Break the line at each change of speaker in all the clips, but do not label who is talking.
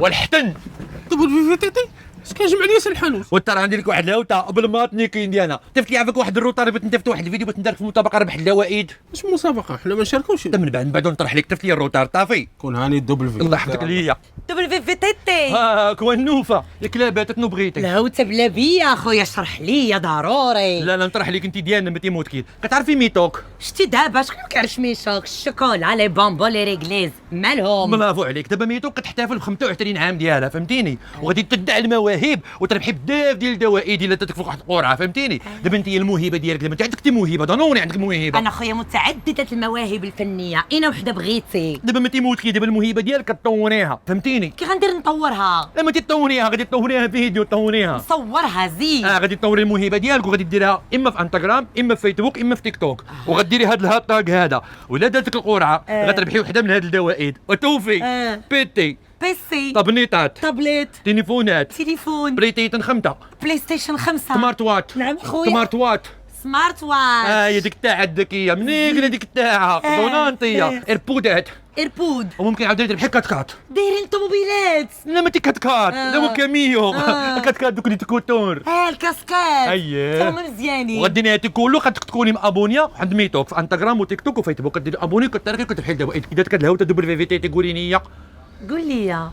والحتن
دبل في تيتي اش كنجمع لي الحانوت
وانت راه عندي لك واحد الهوته قبل ما تنيكين ديالنا تفت لي عافاك واحد الروطار بغيت نتفت واحد الفيديو بغيت ندير في مسابقه ربح الجوائد
اش مسابقه حنا ما نشاركوش
من بعد نطرح لك تفت لي الروطار طافي
كون هاني الدبل في
الله يحفظك ليا
دبل في تيتي.
كون نوفا ياك لابات شنو بغيتي
الهوته بلا بيا اخويا اشرح ليا ضروري.
لا نطرح لك انت ديالنا ما تيموت كيد كتعرفي ميتوك
شتي دابا شكون كيعرف ميشوك الشوكولا لي بامبو لي ريغليز مالهم.
برافو عليك دابا ميتوك كتحتفل ب 25 عام ديالها فهمتيني وغادي تدعي المواهب وتربحي بزاف ديال الجوائد الا تتفوق واحد القرعه فهمتيني دابا انت الموهبه ديالك دابا انت عندك موهبه ضروري عندك موهبه
انا خويا متعدده المواهب الفنيه اين وحده بغيتي.
دابا ما تيموت كي دابا الموهبه ديالك كطوريها فهمتيني
كي غندير نطورها
لما تطوريها غادي تطوريها فيديو تطوريها
صورها زين.
غادي تطوري الموهبه ديالك وغادي ديرها اما في انستغرام اما في فيسبوك اما في تيك توك وغديري هذا الهاشتاغ هذا ولا دارتك القرعه غتربحي وحده من هذه الجوائد وتوفي بيتي
بيسي
طابليطات
تابليت
تليفونات
تليفون
بلاي ستيشن 5
بلاي ستيشن 5
سمارت وات
نعم خويا
سمارت وات
سمارت واتش
هي ديك التاعه الذكيه منين هذيك التاعه دونانتيه ايربودات
ايربود
وممكن عاودي تربحي كاتكات
دايرين طوموبيلات.
لا ما تي كاتكات لا هو كاميو كاتكات دوك اللي تكوتور
الكاسكات
اييه
هما مزيانين.
وغادي نهاتي كله خاصك تكوني مابونيه عند ميتوك في انستغرام وتيك توك وفيسبوك كديري ابوني كتركي كتربحي الجوائد كي دارت الهوته دبل في تي تقولي لي
قول لي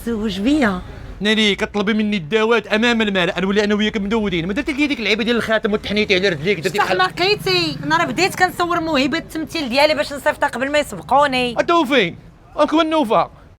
تزوج بيا
ناري كطلبي مني الدوات امام المال نولي انا وياك مدودين ما درتي لي ديك اللعيبه ديال الخاتم وتحنيتي على رجليك درتي بحال
استحمقيتي. انا راه بديت كنصور موهبه التمثيل ديالي باش نصيفطها قبل ما يسبقوني.
التوفيق اكون نوفا